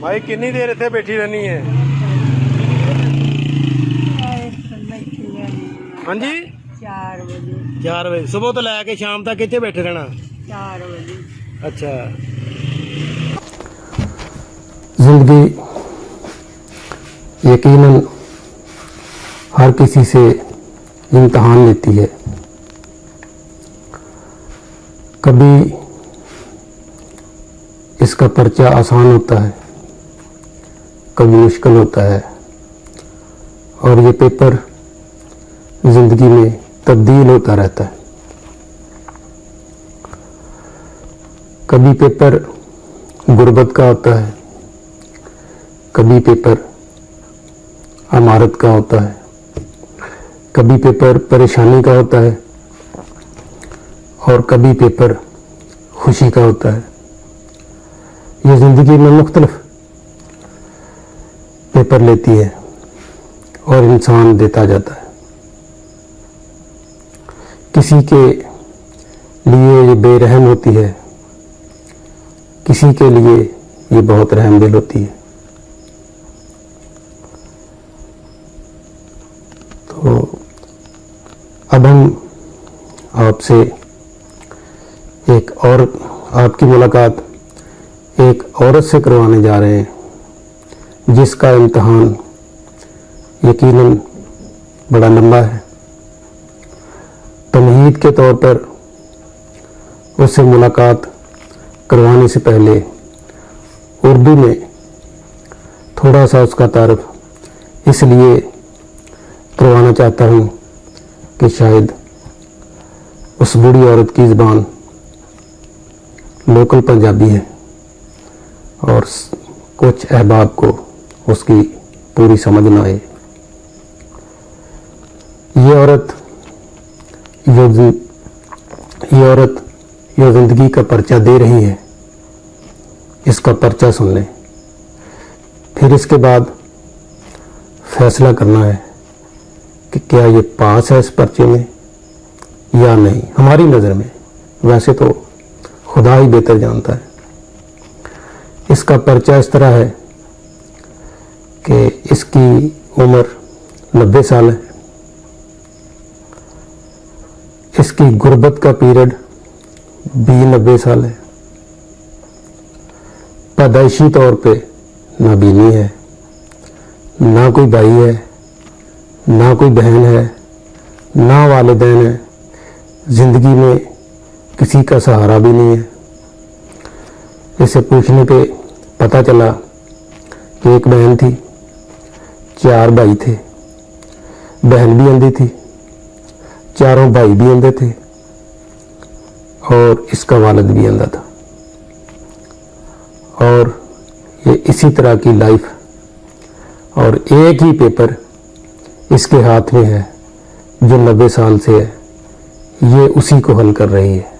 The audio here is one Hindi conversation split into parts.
भाई कितनी देर इतने बैठी रहनी है? हाँ जी 4 बजे 4 बजे सुबह तो लैके शाम तक इतने बैठे रहना? 4 बजे। अच्छा। जिंदगी यकीनन हर किसी से इम्तहान लेती है। कभी इसका पर्चा आसान होता है, कभी मुश्किल होता है, और ये पेपर जिंदगी में तब्दील होता रहता है। कभी पेपर गुर्बत का होता है, कभी पेपर अमारत का होता है, कभी पेपर परेशानी का होता है, और कभी पेपर खुशी का होता है। ये ज़िंदगी में मुख्तलिफ पेपर लेती है और इंसान देता जाता है। किसी के लिए ये बेरहम होती है, किसी के लिए ये बहुत रहमदिल होती है। तो अब हम आपसे एक और आपकी मुलाकात एक औरत से करवाने जा रहे हैं जिसका इम्तहान यकीनन बड़ा लंबा है। तमहीद के तौर पर उससे मुलाकात करवाने से पहले उर्दू में थोड़ा सा उसका तारुफ इसलिए करवाना चाहता हूँ कि शायद उस बूढ़ी औरत की ज़बान लोकल पंजाबी है और कुछ अहबाब को उसकी पूरी समझ ना आए। ये औरत जो ज़िंदगी का पर्चा दे रही है, इसका पर्चा सुन लें, फिर इसके बाद फैसला करना है कि क्या ये पास है इस पर्चे में या नहीं। हमारी नज़र में, वैसे तो खुदा ही बेहतर जानता है। इसका पर्चा इस तरह है कि इसकी उम्र 90 साल है, इसकी गुर्बत का पीरियड भी 90 साल है, पैदाइशी तौर पे नाबीनी है, ना कोई भाई है, ना कोई बहन है, ना वालिदैन है, ज़िंदगी में किसी का सहारा भी नहीं है। इसे पूछने पे पता चला कि एक बहन थी, 4 भाई थे, बहन भी अंधी थी, चारों भाई भी अंधे थे और इसका वालिद भी अंधा था। और ये इसी तरह की लाइफ, और एक ही पेपर इसके हाथ में है जो 90 साल से है, ये उसी को हल कर रही है।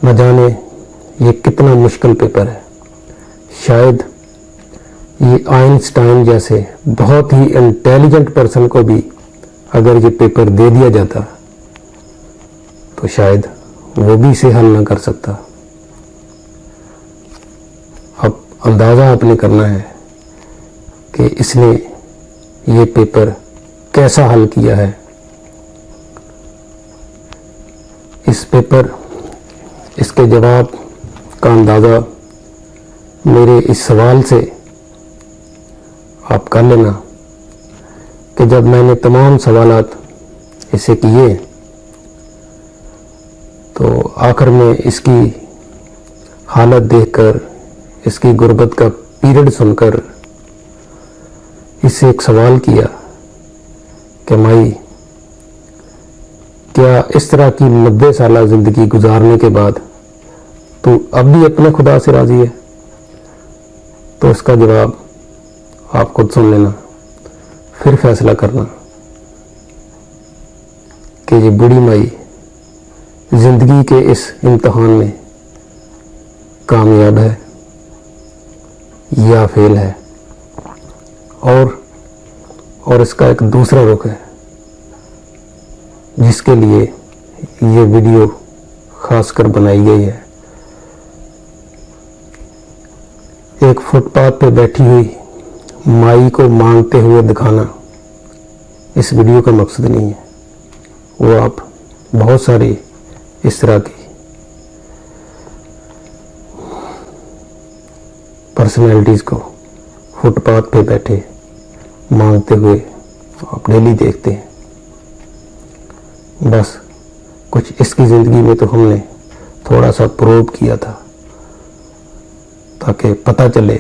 न जाने ये कितना मुश्किल पेपर है। शायद ये आइंस्टाइन जैसे बहुत ही इंटेलिजेंट पर्सन को भी अगर ये पेपर दे दिया जाता तो शायद वो भी इसे हल ना कर सकता। अब अंदाज़ा आपने करना है कि इसने ये पेपर कैसा हल किया है। इस पेपर, इसके जवाब का अंदाज़ा मेरे इस सवाल से आप कर लेना कि जब मैंने तमाम सवालात इसे किए तो आखिर में इसकी हालत देखकर, इसकी गुर्बत का पीरियड सुनकर इससे एक सवाल किया कि माई, क्या इस तरह की 90 साल ज़िंदगी गुजारने के बाद तू अब भी अपने खुदा से राज़ी है? तो इसका जवाब आप खुद सुन लेना, फिर फैसला करना कि ये बूढ़ी माई ज़िंदगी के इस इम्तहान में कामयाब है या फेल है। और इसका एक दूसरा रुख है जिसके लिए ये वीडियो खासकर बनाई गई है। एक फुटपाथ पे बैठी हुई माई को मांगते हुए दिखाना इस वीडियो का मकसद नहीं है। वो आप बहुत सारी इस तरह की पर्सनैलिटीज़ को फुटपाथ पे बैठे मांगते हुए आप डेली देखते हैं। बस कुछ इसकी ज़िंदगी में तो हमने थोड़ा सा प्रोब किया था ताकि पता चले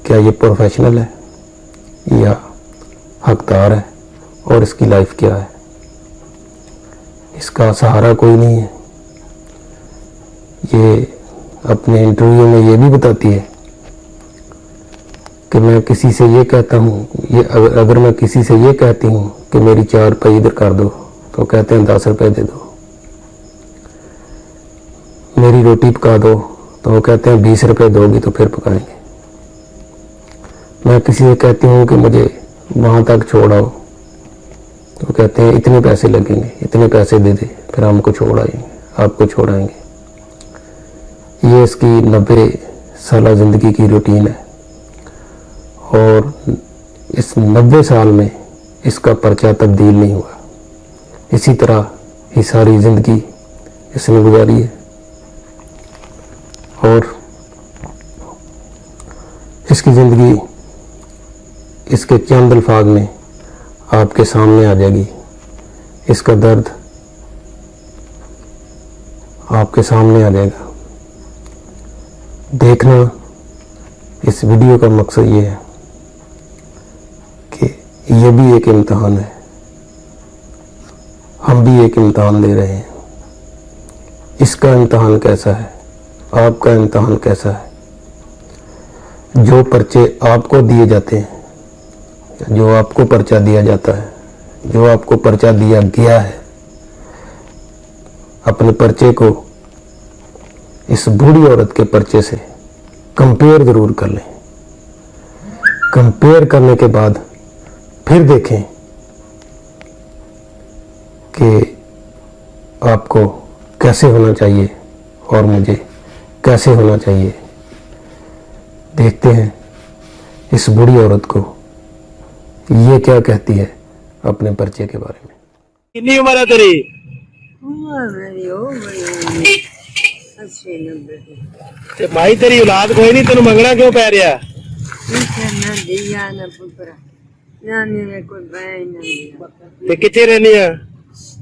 क्या ये प्रोफेशनल है या हकदार है और इसकी लाइफ क्या है। इसका सहारा कोई नहीं है। ये अपने इंटरव्यू में ये भी बताती है कि मैं किसी से ये कहता हूँ, ये अगर मैं किसी से ये कहती हूँ कि मेरी 4 रुपये इधर कर दो तो कहते हैं 10 रुपये दे दो। मेरी रोटी पका दो तो वो कहते हैं 20 रुपये दोगी तो फिर पकाएंगे। मैं किसी से कहती हूँ कि मुझे वहाँ तक छोड़ आओ तो कहते हैं इतने पैसे लगेंगे, इतने पैसे दे दे फिर हमको छोड़ आएंगे, आपको छोड़ आएंगे। ये इसकी 90 साल ज़िंदगी की रूटीन है और इस 90 साल में इसका पर्चा तब्दील नहीं हुआ। इसी तरह ही सारी ज़िंदगी इसने गुजारी है और इसकी ज़िंदगी इसके चंद अल्फाज में आपके सामने आ जाएगी। इसका दर्द आपके सामने आ जाएगा। देखना इस वीडियो का मकसद ये है कि ये भी एक इम्तिहान है, हम भी एक इम्तिहान दे रहे हैं। इसका इम्तिहान कैसा है, आपका इम्तिहान कैसा है। जो पर्चे आपको दिए जाते हैं, जो आपको पर्चा दिया जाता है, जो आपको पर्चा दिया गया है, अपने पर्चे को इस बूढ़ी औरत के पर्चे से कंपेयर जरूर कर लें। कंपेयर करने के बाद फिर देखें कि आपको कैसे होना चाहिए और मुझे कैसे होना चाहिए। देखते हैं इस बूढ़ी औरत को ये क्या कहती है अपने पर्चे के बारे में। कितनी उम्र है तेरी? उम्र मेरी हो गई 80-90 की। ते माई तेरी औलाद कोई नहीं, तेन मंगना क्यों पै रहा? इसे ना दिया ना पुत्रा, ना मेरे कोई बहन ना दिया। ते किथे रहनी है?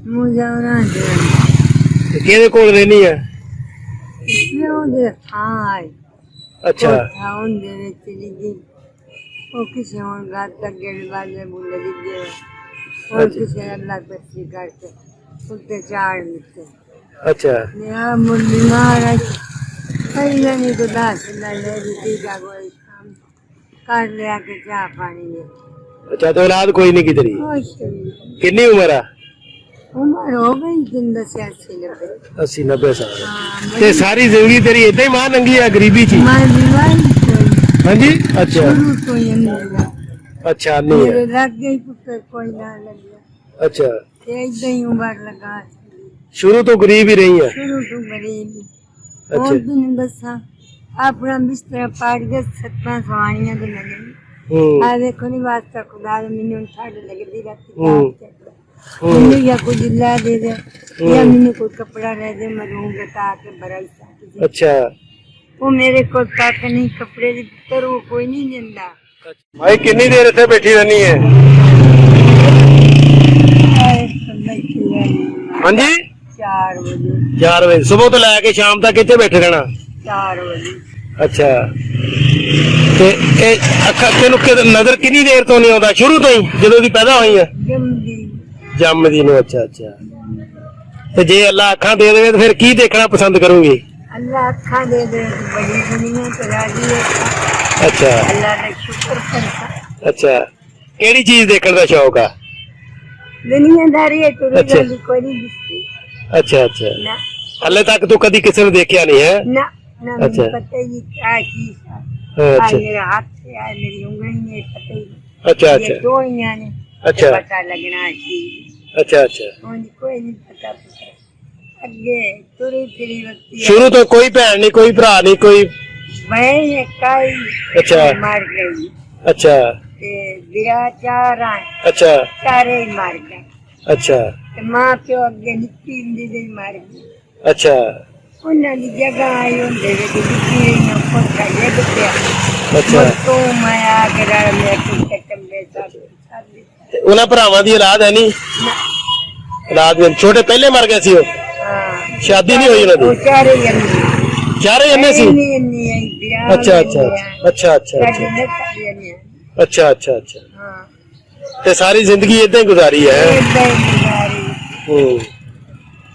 मुझे ना दिया ते किहदे कोल रहनी है? इसमें उधर हाँ अच्छा था उनके में चली गई। वो किसी और रात तक गेट बाद में बोले दीजिए और किसी अल्लाह पे स्वीकार के उसके 4 मिलते। अच्छा मेरा मुंडी महाराज कहीं नहीं तो 10 ले दी का कोई काम कर लिया के चाह पानी में। अच्छा तो औलाद कोई नहीं की तेरी? कुछ नहीं। कितनी उम्र है? उम्र हो गई 80-90। 80-90 साल। हाँ ते सारी जिंदगी तेरी इतना ही मां नंगी है गरीबी ची? मैं बीमारी हाँ जी अच्छा शुरू तो ये नहीं अच्छा नहीं है। मेरे लग गई पुत्र कोई ना लग गया। अच्छा एक ही उम्र लगा शुरू तो गरीब ही रही है? शुरू तो गरीब अच्छा। और दिन बस अपना बिस्तर पाट के 7 सवारियां तो लगे। आ देखो नहीं वास्ता खुदा ने मैंने ठाड़ लगती रहती मैंने या कुछ ला दे दे या मैंने कोई कपड़ा रह दे मैं रहूंगा ताकि बरस। अच्छा वो मेरे को ताकि नहीं कपड़े की पुत्र वो कोई नहीं देता। भाई कितनी देर इतने बैठी रहनी है? हाँ जी 4 बजे 4 बजे सुबह तो लैके शाम तक इतने बैठे रहना? 4 बजे। अच्छा ते तेन नजर कितनी देर तो नहीं आता? शुरू तो ही जो पैदा हुई है जमदी नु? अच्छा अच्छा ते जे अल्लाह अखा दे दे तो फिर की देखना पसंद करूंगी? अल्लाह अखा दे दे बड़ी दुनिया तो राजी है। अच्छा अल्लाह का शुक्र करता। अच्छा केड़ी चीज देखने का शौक है? दुनियादारी है तो अच्छा। कोई नहीं दिखती अच्छा अच्छा ना हले तक तू कभी किसी ने देखा नहीं है? ना ना अच्छा। मुझे पता ही नहीं क्या चीज है। अच्छा मेरे हाथ से आए मेरी उंगली में पता ही नहीं। अच्छा ये अच्छा टोड़ियां ने अच्छा पता लगना चीज अच्छा अच्छा कोई नहीं पता पुत्र। अगे तुरी फिरी वक्ती शुरू तो कोई भैन नहीं कोई भरा नहीं कोई मैं काई अच्छा। मार गई अच्छा ते बिरा चार अच्छा सारे ही मार गए अच्छा ते मां प्यो अगे निक्की हुंदी दे मार गई अच्छा उन्हां दी जगह आई हुंदे वे निक्की ना कोठा ले पिया अच्छा तो मैं आके रल मेरे कुत्ते चंबे सब ਤੇ ਉਹਨਾਂ ਭਰਾਵਾਂ ਦੀ ਔਲਾਦ ਹੈ ਨਹੀਂ ਔਲਾਦ ਨਹੀਂ ਛੋਟੇ ਪਹਿਲੇ ਮਰ ਗਏ ਸੀ ਉਹ हाँ शादी नहीं हुई उन्होंने? वो चारे जन्म ਚਾਰੇ ਇੰਨੇ ਸੀ नहीं अच्छा अच्छा अच्छा अच्छा अच्छा अच्छा अच्छा अच्छा हाँ ਤੇ ਸਾਰੀ ਜ਼ਿੰਦਗੀ ਇਦਾਂ ਹੀ ਗੁਜ਼ਾਰੀ ਹੈ ਹੂੰ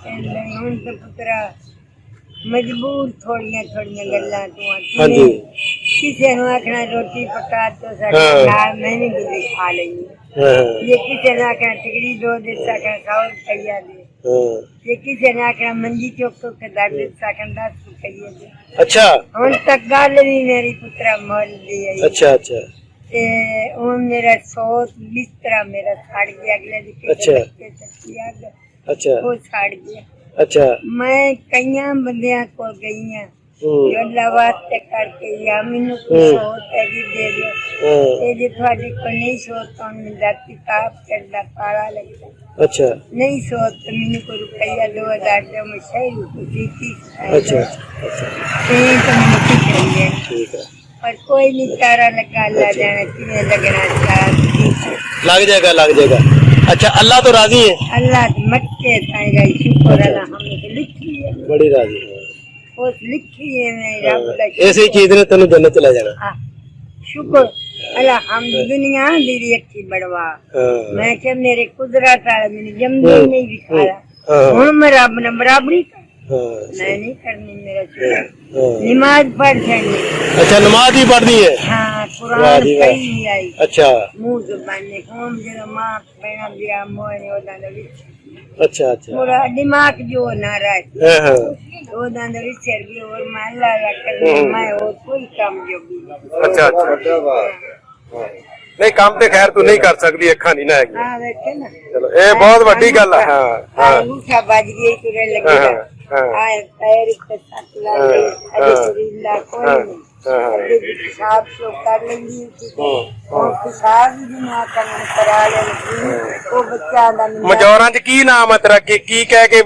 ਹੁਣ ਤਾਂ ਪੁੱਤਰਾ ਮਜਬੂਰ ਥੋੜੀਆਂ ਥੋੜੀਆਂ ਗੱਲਾਂ ਤੂੰ ਹਾਂਜੀ ਕਿਸੇ ਨੂੰ ਆਖਣਾ ਰੋਟੀ ਪਕਾ ਤੋ ਹਾਂ। ਸਾਡੇ ਨਾਲ ਮੈਂ ਵੀ ਗੁੱਲੀ ਖਾ ਲਈ ਹਾਂ ਜੇ ਕਿਸੇ ਨੇ ਆਖਣਾ ਟਿਕੜੀ ਦੋ ਦੇ ਸਕਣ 100 ਰੁਪਈਆ ਦੇ ਹਾਂ ਜੇ ਕਿਸੇ ਨੇ ਆਖਣਾ ਮੰਜੀ ਚੁੱਕ ਕੇ ਦਰ ਦੇ ਸਕਣ 10 ਰੁਪਈਏ ਦੇ ਅੱਛਾ ਹੁਣ ਤੱਕ ਗੱਲ ਵੀ ਮੇਰੀ ਪੁੱਤਰਾ ਮੁੱਲ ਦੀ ਆਈ ਅੱਛਾ ਅੱਛਾ ਤੇ ਹੁਣ ਮੇਰਾ ਸੋਚ ਬਿਸਤਰਾ ਮੇਰਾ ਛੱਡ ਗਿਆ ਅਗਲੇ ਦੀ ਅੱਛਾ। ਅੱਛਾ ਉਹ ਛੱਡ ਗਿਆ ਅੱਛਾ ਮੈਂ ਕਈਆਂ ਬੰਦਿਆਂ ਕੋਲ ਗਈ ਆ ਹੂੰ ਜੋ ਲਵਾਸਤੇ ਕਰਕੇ ਜਾਂ ਮੈਨੂੰ ਕੋਈ ਸੋਚ ਹੈਗੀ ਦੇ ਦਿਓ ਹਾਂ ਤੇ ਜੇ ਤੁਹਾਡੇ ਕੋਲ ਨਹੀਂ ਸੋਚ ਤਾਂ ਮੇਰਾ ਕਿਤਾਬ ਚੱਲਦਾ ਪਾਲਾ ਲੱਗਦਾ ਅੱਛਾ ਨਹੀਂ ਸੋਚ ਤਾਂ ਮੈਨੂੰ ਕੋਈ ਰੁਪਈਆ 2000 ਦੇ ਮੈਂ ਸਹੀ ਦਿੱਤੀ ਅੱਛਾ ਤੇ ਮੈਨੂੰ ਕੀ ਕਰੀਏ ਠੀਕ ਹੈ पर कोई नहीं तारा लगा अल्लाह जाने किने लगना चाहती लग जाएगा अच्छा अल्लाह तो राजी है अल्लाह की मक्के ताई गई शुक्र अल्लाह हमने तो लिखी है बड़ी राजी है उस लिखी है मैं रब दा ऐसी चीज ने तेन जन्नत ले जाना हाँ, शुक्र अल्लाह हम दुनिया दी अखी बढ़वा हाँ मैं क्या मेरे कुदरत वाला मैंने जमदी नहीं दिखाया हाँ हूं मैं रब ने बराबरी कर हाँ मैं नहीं करनी मेरा शुक्र हाँ। नमाज पढ़ छड़ी अच्छा नमाज ही पढ़नी है हाँ वाह कुरान जी वाह। कहीं नहीं आई अच्छा मुंह जुबानी होम जरा मां बहना बिया मोने ओदा दे विच अच्छा अच्छा पूरा दिमाग जो ना रहे हाँ हाँ ओदा दे विच सर्गी और माला ला करने मैं और कोई काम जो भी अच्छा अच्छा नहीं काम ते खैर तू नहीं कर सकती अखा नहीं ना हैगी हां देखे ना चलो ये बहुत बड़ी गल है हाँ हाँ उठा बाज गई तुरे लगेगा आए पैर पे सट लगे अरे सुरीला कोई नहीं अरे पेशाब तो कर लेंगी और पेशाब भी ना करने करा ले वो बच्चा दा मजौरां च की नाम है तेरा की कह के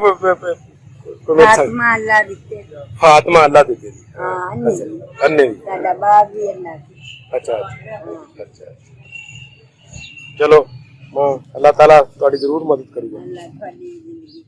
आत्मा अल्लाह दिते फातिमा अल्लाह दी दी हां अन्नी अन्ने दी साडा बाप भी अल्लाह अच्छा अच्छा चलो अल्लाह ताला ਤੁਹਾਡੀ ਜ਼ਰੂਰ ਮਦਦ ਕਰੂਗਾ अल्लाह ਤੁਹਾਡੀ जिंदगी